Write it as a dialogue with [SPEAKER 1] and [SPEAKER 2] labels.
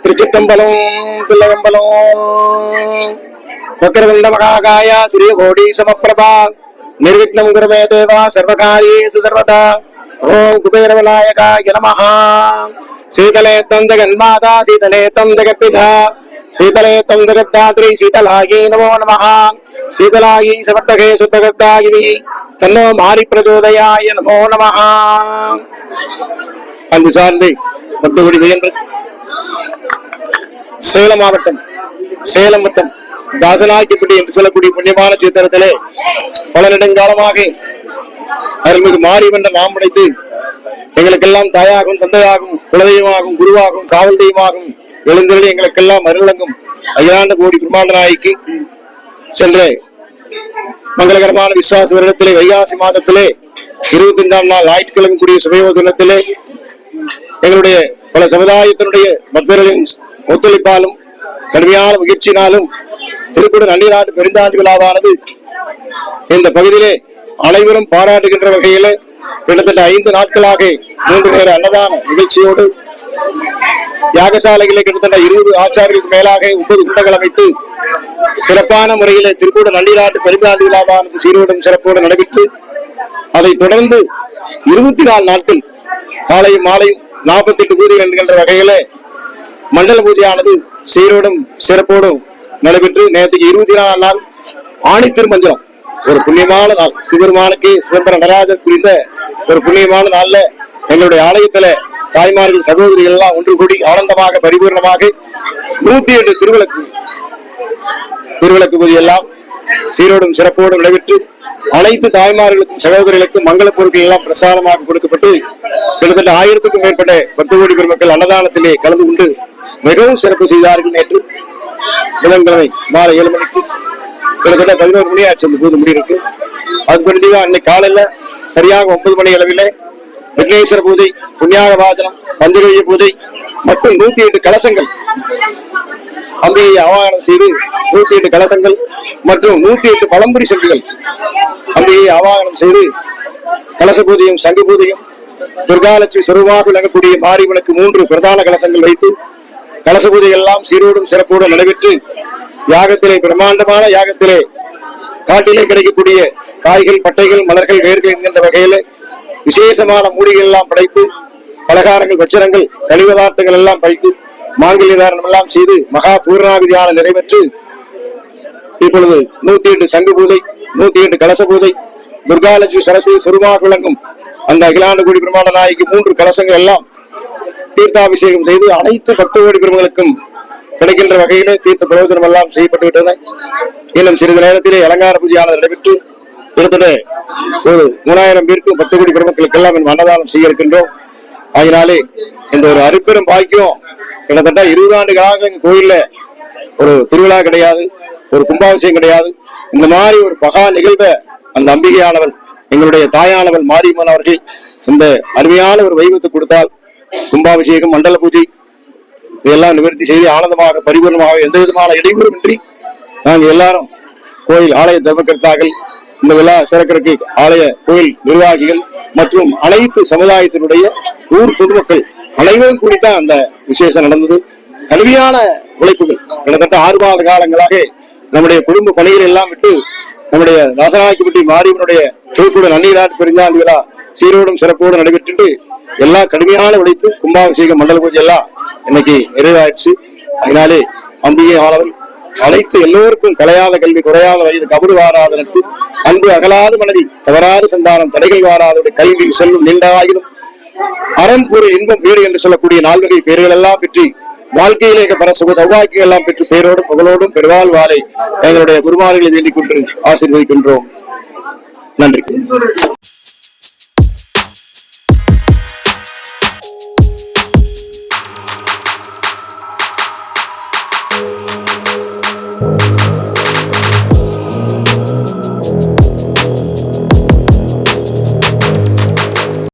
[SPEAKER 1] திருச்சிற்றம்பலம் பிள்ளையம்பலம் வக்ரதுண்ட மகாகாய சூரியகோடி சமப்பிரபா நிர்விக்னம் குருமே தேவா சர்வகாரியேஷு சர்வதா ஓம் குபேரவிநாயகாய நமஹ. சீதலே தம் ஜெகன்மாதா சீதலே தம் ஜெகத்பிதா சீதலே தம் ஜெகத்தாத்ரி சீதலாயை நமோ நமஹ. சீதலாயை சமர்த்தகே சுத்தகத்தாயினி தன்னோ மாரி பிரச்சோதயாய நமோ நமஹ. அன்பு சார்ந்து பக்தகுடி முயன்று சேலம் மாவட்டம் சேலம் வட்டம் தாசனாக்கிப்பட்டி என்று சொல்லக்கூடிய புண்ணியமான சித்திரத்திலே பல நெடுங்காலமாக அருள்மிகு மாரியம்மன் நாம் படைத்து எங்களுக்கெல்லாம் தாயாகும் தந்தையாகும் குலதெய்வமாகும் குருவாகும் காவல் தெய்வமாகும் எழுந்தருளி எங்களுக்கெல்லாம் அருளங்கும் அகிலாண்ட கோடி பிரம்மாண்ட நாயகி சென்ற மங்களகரமான விசுவாச வருடத்திலே வைகாசி மாதத்திலே 25ஆம் நாள் ஞாயிற்றுக்கிழமை கூடிய சுபயோக தினத்திலே எங்களுடைய பல சமுதாயத்தினுடைய பக்தர்களின் ஒத்துழைப்பாலும் கடுமையான முயற்சியினாலும் திருக்குட நன்னிநாட்டு பெருந்தாண்டு விழாவானது இந்த பகுதியிலே அனைவரும் பாராட்டுகின்ற வகையில கிட்டத்தட்ட 5 நாட்களாக 3 நேர அன்னதான நிகழ்ச்சியோடு யாகசாலைகளை கிட்டத்தட்ட 20 ஆச்சாரியர்களுக்கு மேலாக 9 குண்டங்கள் அமைத்து சிறப்பான முறையில திருக்கூட நன்னிநாட்டு பெருந்தாண்டு விழாவானது சீரோடும் சிறப்போடு நடைபெற்று அதை தொடர்ந்து 24 நாட்கள் காலையும் மாலையும் 48 பூஜைகள் என்கின்ற வகையில மண்டல பூஜையானது சீரோடும் சிறப்போடும் நடைபெற்று நேற்றுக்கு 24 நாள் ஆணி திருமஞ்சனம் ஒரு புண்ணியமான நாள். சிவபெருமானுக்கு சிதம்பர நடராஜர் புரிந்த ஒரு புண்ணியமான நாள்ல எங்களுடைய ஆலயத்துல தாய்மார்கள் சகோதரிகள் எல்லாம் ஒன்று கூடி ஆனந்தமாக பரிபூர்ணமாக 108 திருவிளக்கு பூஜை எல்லாம் சீரோடும் சிறப்போடும் நடைபெற்று அனைத்து தாய்மார்களுக்கும் சகோதரிகளுக்கும் மங்கள பொருட்கள் எல்லாம் பிரசாதமாக கொடுக்கப்பட்டு கிட்டத்தட்ட 1000க்கும் மேற்பட்ட பக்தகோடி பெருமக்கள் அன்னதானத்திலே கலந்து கொண்டு மிகவும் சிறப்பு செய்தார்கள். நேற்று புதன்கிழமை மாலை 7 மணிக்கு கிட்டத்தட்ட 11 மணி ஆச்சு அந்த பூஜை முடியிருக்கு. அதுக்கு பிறகு அன்னைக்கு காலையில சரியாக 9 மணி அளவில் விக்னேஸ்வர பூஜை, புண்ணியாக வாசனம், பஞ்சகவிய பூஜை மற்றும் 108 கலசங்கள் அம்பிகையை ஆவாகனம் செய்து 108 கலசங்கள் மற்றும் 108 பழம்புரி சங்குகள் அம்பிகையை ஆவாகனம் செய்து கலச பூஜையும் சங்கு பூஜையும் துர்காலட்சுமி சொருபமாக விளங்கக்கூடிய மாரியம்மனுக்கு 3 பிரதான கலசங்கள் வைத்து கலச பூஜை எல்லாம் சீரோடும் சிறப்போடும் நடைபெற்று யாகத்திலே பிரம்மாண்டமான யாகத்திலே காட்டிலே கிடைக்கக்கூடிய காய்கள் பட்டைகள் மலர்கள் வேர்கள் என்கின்ற வகையில விசேஷமான மூலிகள் எல்லாம் படைத்து பலகாரங்கள் வச்சனங்கள் கழிவதார்த்தங்கள் எல்லாம் படைத்து மாங்கல்ய தாரணம் எல்லாம் செய்து மகா பூர்ணாவிதியான நிறைவேற்று இப்பொழுது 108 சங்கு பூஜை 108 கலச பூஜை துர்காலட்சுமி சரஸ்வதி சொருமாக விளங்கும் அந்த அகிலாண்ட கோடி பிரம்மாண்ட நாயகி 3 கலசங்கள் எல்லாம் தீர்த்தாபிஷேகம் செய்து அனைத்து பக்தகோடி பெருமக்களுக்கும் கிடைக்கின்ற வகையிலே தீர்த்த பிரயோஜனம் எல்லாம் செய்யப்பட்டு விட்டன. இன்னும் சிறிது நேரத்திலே அலங்கார பூஜையானது நடைபெற்று கிட்டத்தட்ட ஒரு 3000 பேருக்கும் பக்தகோடி பெருமக்களுக்கு எல்லாம் அன்னதானம் செய்ய இருக்கின்றோம். அதனாலே இந்த ஒரு அருப்பெரும் பாக்கியம் கிட்டத்தட்ட 20 ஆண்டுகளாக எங்க கோயில்ல ஒரு திருவிழா கிடையாது, ஒரு கும்பாபிஷேகம் கிடையாது. இந்த மாதிரி ஒரு மகா நிகழ்வை அந்த அம்பிகையானவள் எங்களுடைய தாயானவள் மாரியம்மன் அவர்கள் இந்த அருமையான ஒரு வைபத்தை கொடுத்தால் கும்பாபிஷேகம் மண்டல பூஜை இதெல்லாம் நிவர்த்தி செய்து ஆனந்தமாக பரிபூர்ணமாக எந்த விதமான இடையூறுமின்றி நாங்கள் எல்லாரும் கோயில் ஆலய தர்மகர்த்தாக்கள் இந்த விழா சிறக்கிறதுக்கு ஆலய கோயில் நிர்வாகிகள் மற்றும் அனைத்து சமுதாயத்தினுடைய ஊர் பொதுமக்கள் அனைவரும் கூடித்தான் அந்த விசேஷம் நடந்தது. கடுமையான உழைப்புகள் கிட்டத்தட்ட 6 மாத காலங்களாக நம்முடைய குடும்ப பணிகள் எல்லாம் விட்டு நம்முடைய தாசனாக்கிப்பட்டி மாரியம்மனுடைய திருக்கூட நன்னிநாட்டு பெருந்தாண்டு விழா சீரோடும் சிறப்போடு நடைபெற்று எல்லா கடுமையான உழைத்து கும்பாபிஷேகம் மண்டல பூஜை எல்லாம் இன்னைக்கு நிறைவாயிடுச்சு. அதனாலே அம்பிகை ஆனவள் அனைத்து எல்லோருக்கும் கலையாத கல்வி குறையாத வயது கபடு வாராத நட்பு அன்பு அகலாத மனைவி தவறாத சந்தானம் தடைகள் வாராத கல்வி செல்வம் நீண்டாகிலும் அறம் கூறு இன்பம் வீடு என்று சொல்லக்கூடிய 4 வகை பேர்கள் எல்லாம் பெற்று வாழ்க்கையிலே பர சுக சௌபாக்கியம் எல்லாம் பெற்று பேரோடும் புகழோடும் பெருவாழ் வாழை எங்களுடைய குருமார்களை வேண்டிக் கொண்டு ஆசீர்வதிக்கின்றோம். நன்றி.